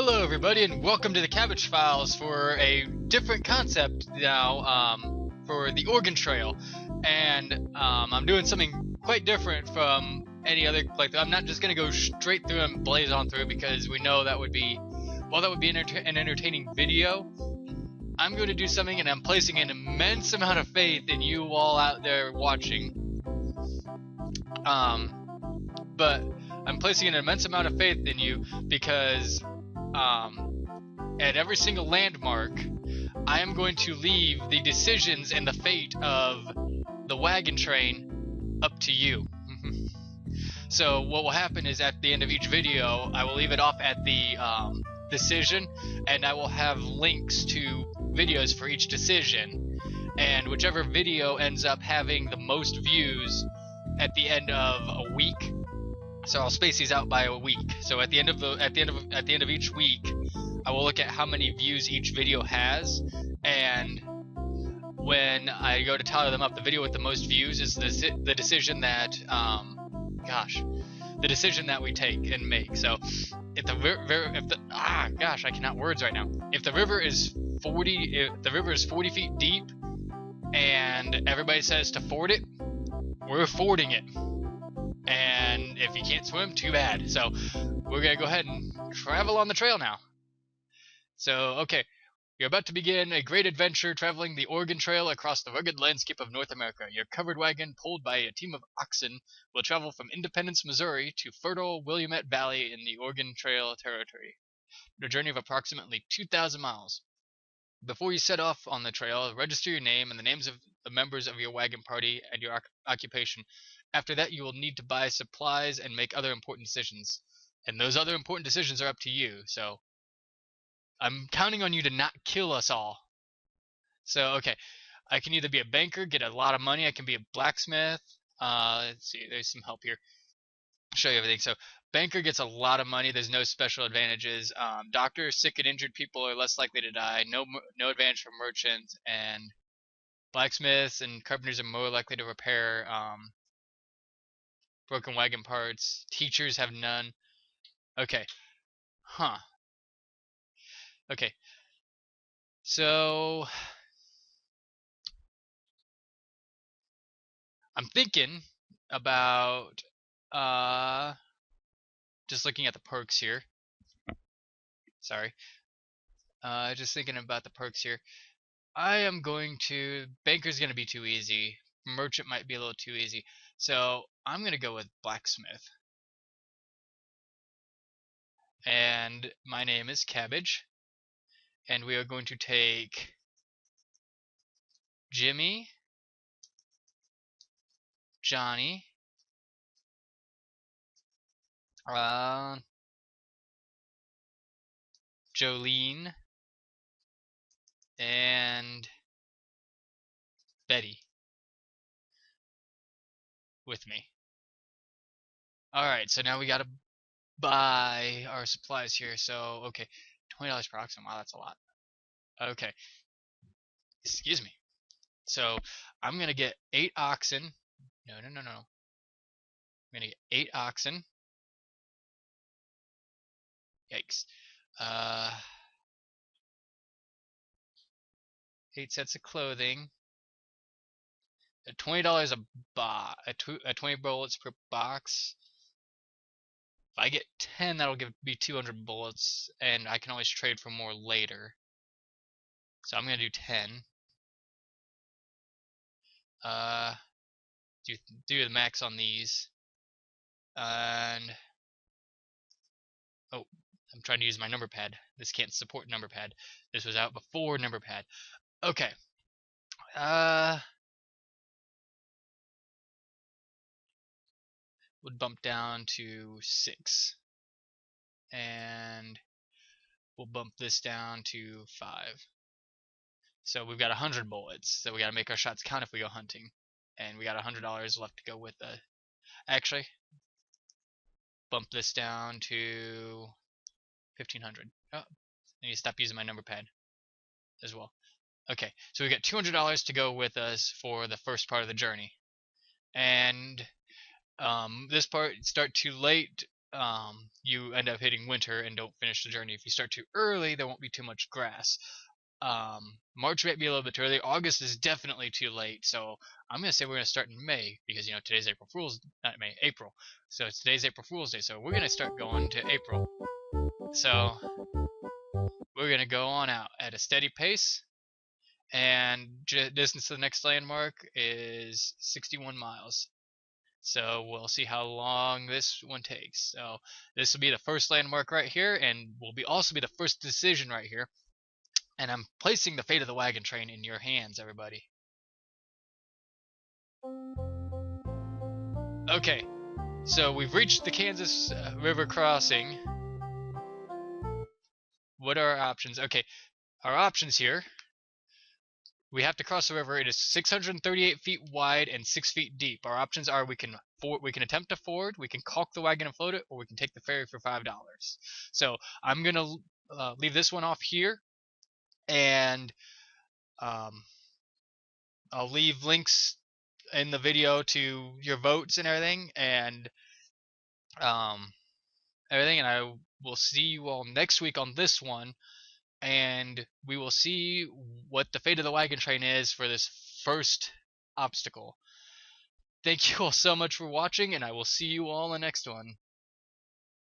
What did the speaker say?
Hello everybody and welcome to the Cabbage Files for a different concept now for the OregonTrail. And I'm doing something quite different from any other, like I'm not just going to go straight through and blaze on through because we know that would be, well, that would be an entertaining video. I'm going to do something and I'm placing an immense amount of faith in you all out there watching. But I'm placing an immense amount of faith in you because at every single landmark, I am going to leave the decisions and the fate of the wagon train up to you. So what will happen is at the end of each video, I will leave it off at the decision, and I will have links to videos for each decision. And whichever video ends up having the most views at the end of a week, so I'll space these out by a week. So at the end of each week, I will look at how many views each video has, and when I go to tally them up, the video with the most views is the decision that the decision that we take and make. So if I cannot words right now. If the river is 40 feet deep and everybody says to ford it, we're fording it. And if you can't swim, too bad. So we're gonna go ahead and travel on the trail now. So okay, you're about to begin a great adventure traveling the Oregon Trail across the rugged landscape of North America. Your covered wagon, pulled by a team of oxen, will travel from Independence, Missouri to fertile Willamette Valley in the Oregon Trail territory. A journey of approximately 2,000 miles. Before you set off on the trail, register your name and the names of the members of your wagon party and your occupation. After that, you will need to buy supplies and make other important decisions. And those other important decisions are up to you, so I'm counting on you to not kill us all. So, okay, I can either be a banker, get a lot of money, I can be a blacksmith. Let's see, there's some help here. I'll show you everything. So, banker gets a lot of money, there's no special advantages. Doctors, sick and injured people are less likely to die, no advantage for merchants, and blacksmiths and carpenters are more likely to repair broken wagon parts. Teachers have none. Okay. Huh. Okay. So I'm thinking about just looking at the perks here. Sorry. Just thinking about the perks here. I am going to banker's going to be too easy. Merchant might be a little too easy. So I'm going to go with blacksmith. And my name is Cabbage. And we are going to take Jimmy, Johnny, Jolene, and Betty with me. Alright, so now we gotta buy our supplies here. So, okay, $20 per oxen. Wow, that's a lot. Okay. Excuse me. So, I'm gonna get 8 oxen. No. I'm gonna get 8 oxen. Yikes. 8 sets of clothing. $20 a box. 20 bullets per box. If I get 10, that'll be 200 bullets, and I can always trade for more later. So I'm gonna do 10. Do the max on these. And oh, I'm trying to use my number pad. This can't support number pad. This was out before number pad. Okay. Would bump down to 6. And we'll bump this down to 5. So we've got 100 bullets. So we gotta make our shots count if we go hunting. And we got $100 left to go with the... Actually, bump this down to 1,500. Oh, I need to stop using my number pad as well. Okay, so we got $200 to go with us for the first part of the journey. And this part, start too late, you end up hitting winter and don't finish the journey. If you start too early, there won't be too much grass. March might be a little bit too early. August is definitely too late. So I'm gonna say we're gonna start in May because today's April Fool's, not May, April. So today's April Fool's Day. So we're gonna start going to April. So we're gonna go on out at a steady pace, and distance to the next landmark is 61 miles. So we'll see how long this one takes. So this will be the first landmark right here, and will also be the first decision right here. And I'm placing the fate of the wagon train in your hands, everybody. Okay, so we've reached the Kansas River crossing. What are our options? Okay, our options here. We have to cross the river. It is 638 feet wide and 6 feet deep. Our options are we can attempt to ford, we can caulk the wagon and float it, or we can take the ferry for $5. So I'm gonna leave this one off here, and I'll leave links in the video to your votes and everything, and and I will see you all next week on this one, and we will see what the fate of the wagon train is for this first obstacle. Thank you all so much for watching, and I will see you all in the next one.